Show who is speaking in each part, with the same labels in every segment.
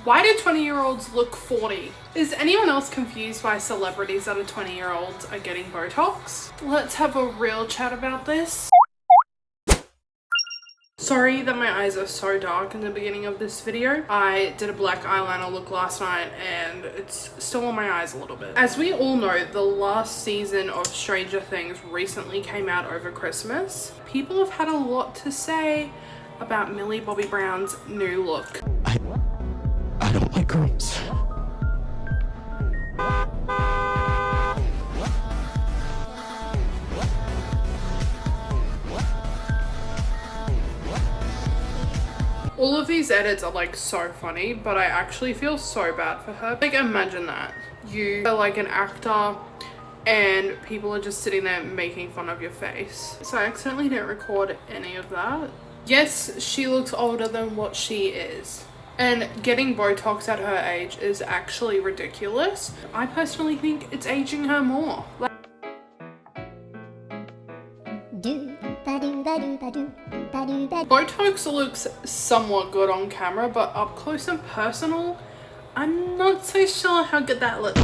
Speaker 1: Why do 20-year-olds look 40? Is anyone else confused why celebrities that are 20-year-olds are getting Botox? Let's have a real chat about this. Sorry that my eyes are so dark in the beginning of this video. I did a black eyeliner look last night and it's still on my eyes a little bit. As we all know, the last season of Stranger Things recently came out over Christmas. People have had a lot to say about Millie Bobby Brown's new look.
Speaker 2: I don't like girls.
Speaker 1: All of these edits are like so funny, but I actually feel so bad for her. Like, imagine that. You are like an actor and people are just sitting there making fun of your face. So I accidentally didn't record any of that. Yes, she looks older than what she is. And getting Botox at her age is actually ridiculous. I personally think it's aging her more. Botox looks somewhat good on camera, but up close and personal, I'm not so sure how good that looks.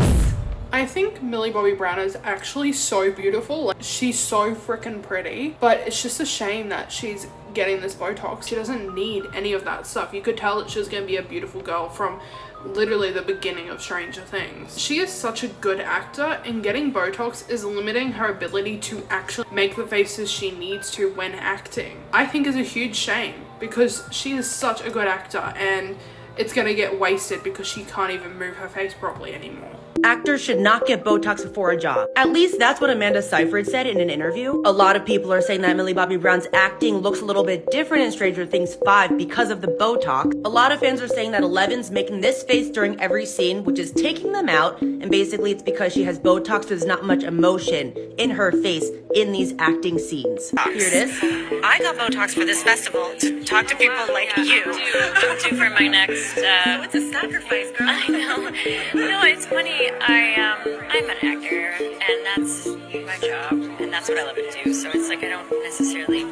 Speaker 1: I think Millie Bobby Brown is actually so beautiful. Like, she's so freaking pretty, but it's just a shame that she's getting this Botox. She doesn't need any of that stuff. You could tell that she was going to be a beautiful girl from literally the beginning of Stranger Things. She is such a good actor, and getting Botox is limiting her ability to actually make the faces she needs to when acting. I think is a huge shame because she is such a good actor and it's gonna get wasted because she can't even move her face properly anymore.
Speaker 3: Actors should not get Botox before a job. At least that's what Amanda Seyfried said in an interview. A lot of people are saying that Millie Bobby Brown's acting looks a little bit different in Stranger Things 5 because of the Botox. A lot of fans are saying that Eleven's making this face during every scene, which is taking them out, and basically it's because she has Botox, so there's not much emotion in her face in these acting scenes. Here it is.
Speaker 4: I got Botox for this festival to talk to people like you. Do for my next, what's a sacrifice, girl? I know. No, it's funny. I'm an actor, and that's my job, and that's what I love to do. So it's like I don't necessarily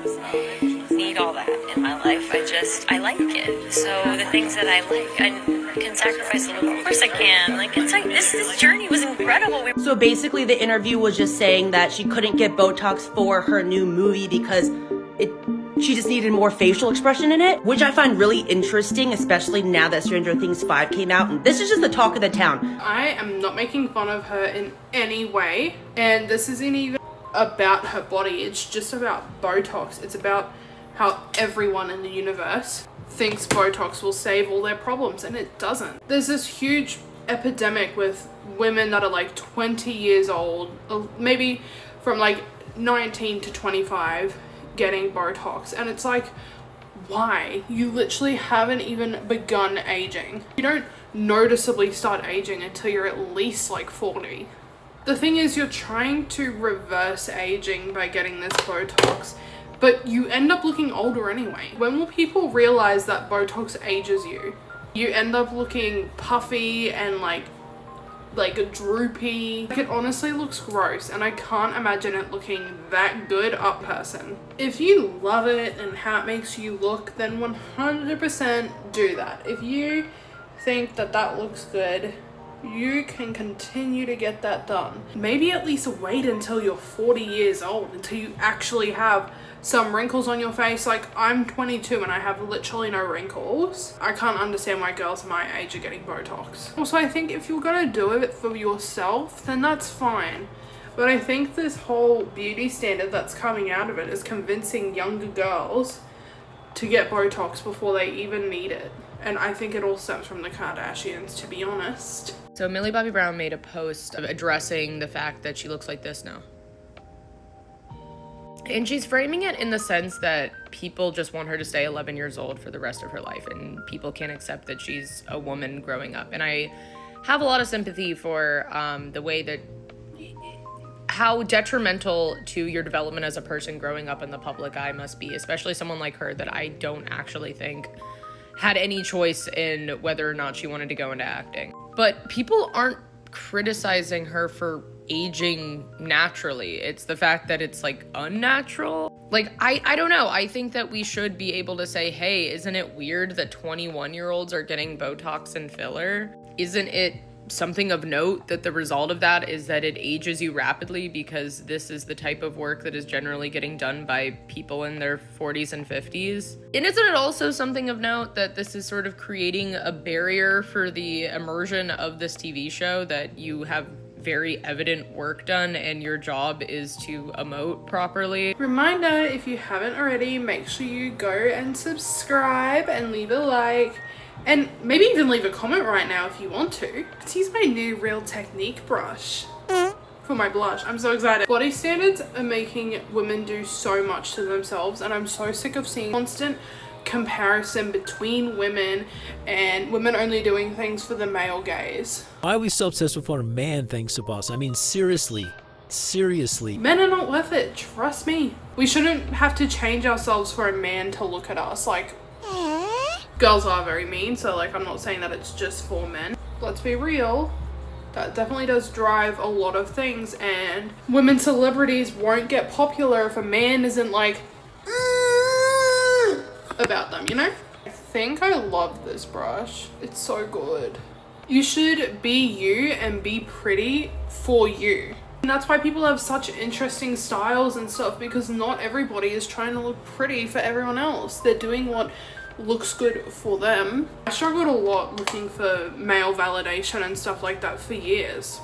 Speaker 4: need all that in my life. I like it. So the things that I like, I can sacrifice a little. Of course I can. Like, it's like this journey was incredible.
Speaker 3: So basically, the interview was just saying that she couldn't get Botox for her new movie because she just needed more facial expression in it, which I find really interesting, especially now that Stranger Things 5 came out, and this is just the talk of the town.
Speaker 1: I am not making fun of her in any way, and this isn't even about her body, it's just about Botox. It's about how everyone in the universe thinks Botox will save all their problems, and it doesn't. There's this huge epidemic with women that are like 20 years old, maybe from like 19 to 25, getting Botox, and it's like, why? You literally haven't even begun aging. You don't noticeably start aging until you're at least like 40. The thing is, you're trying to reverse aging by getting this Botox, but you end up looking older anyway. When will people realize that Botox ages you? You end up looking puffy and like droopy. Like, it honestly looks gross, and I can't imagine it looking that good up person. If you love it and how it makes you look, then 100% do that. If you think that that looks good, you can continue to get that done. Maybe at least wait until you're 40 years old, until you actually have some wrinkles on your face. Like, I'm 22 and I have literally no wrinkles. I can't understand why girls my age are getting Botox. Also, I think if you're gonna do it for yourself, then that's fine. But I think this whole beauty standard that's coming out of it is convincing younger girls to get Botox before they even need it. And I think it all stems from the Kardashians, to be honest.
Speaker 5: So Millie Bobby Brown made a post addressing the fact that she looks like this now. And she's framing it in the sense that people just want her to stay 11 years old for the rest of her life, and people can't accept that she's a woman growing up. And I have a lot of sympathy for the way that how detrimental to your development as a person growing up in the public eye must be, especially someone like her that I don't actually think had any choice in whether or not she wanted to go into acting. But people aren't criticizing her for aging naturally. It's the fact that it's like unnatural. Like, I don't know. I think that we should be able to say, hey, isn't it weird that 21-year-olds are getting Botox and filler? Isn't it something of note that the result of that is that it ages you rapidly because this is the type of work that is generally getting done by people in their 40s and 50s? And isn't it also something of note that this is sort of creating a barrier for the immersion of this TV show, that you have very evident work done and your job is to emote properly? Reminder, if you haven't already, make sure you go and subscribe and leave a like. And maybe even leave a comment right now if you want to. Let's use my new Real Technique brush for my blush. I'm so excited. Body standards are making women do so much to themselves, and I'm so sick of seeing constant comparison between women and women only doing things for the male gaze.
Speaker 6: Why are we so obsessed with what a man thinks of us? I mean, seriously.
Speaker 1: Men are not worth it, trust me. We shouldn't have to change ourselves for a man to look at us. Like, girls are very mean, so like, I'm not saying that it's just for men. Let's be real, that definitely does drive a lot of things, and women celebrities won't get popular if a man isn't like about them, you know? I think I love this brush. It's so good. You should be you and be pretty for you. And that's why people have such interesting styles and stuff, because not everybody is trying to look pretty for everyone else. They're doing what looks good for them. I struggled a lot looking for male validation and stuff like that for years.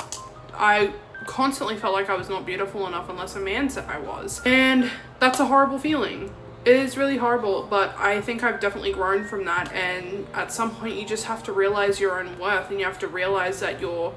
Speaker 1: I constantly felt like I was not beautiful enough unless a man said I was. And that's a horrible feeling. It is really horrible, but I think I've definitely grown from that, and at some point you just have to realize your own worth, and you have to realize that you're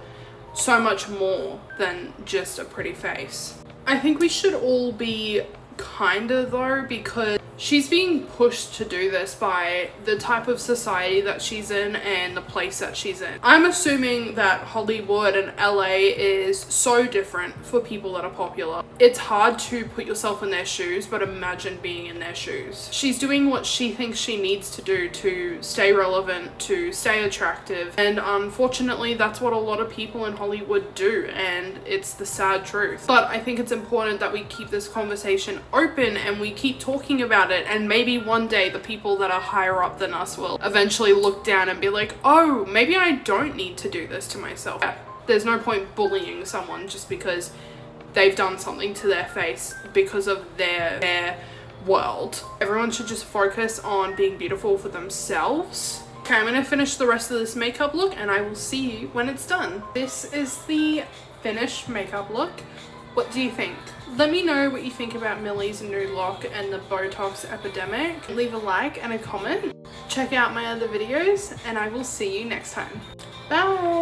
Speaker 1: so much more than just a pretty face. I think we should all be kinder though, because she's being pushed to do this by the type of society that she's in and the place that she's in. I'm assuming that Hollywood and LA is so different for people that are popular. It's hard to put yourself in their shoes, but imagine being in their shoes. She's doing what she thinks she needs to do to stay relevant, to stay attractive, and unfortunately that's what a lot of people in Hollywood do, and it's the sad truth. But I think it's important that we keep this conversation open and we keep talking about it, and maybe one day the people that are higher up than us will eventually look down and be like, oh, maybe I don't need to do this to myself. There's no point bullying someone just because they've done something to their face because of their world. Everyone should just focus on being beautiful for themselves. Okay, I'm gonna finish the rest of this makeup look and I will see you when it's done. This is the finished makeup look. What do you think? Let me know what you think about Millie's new look and the Botox epidemic. Leave a like and a comment. Check out my other videos and I will see you next time. Bye!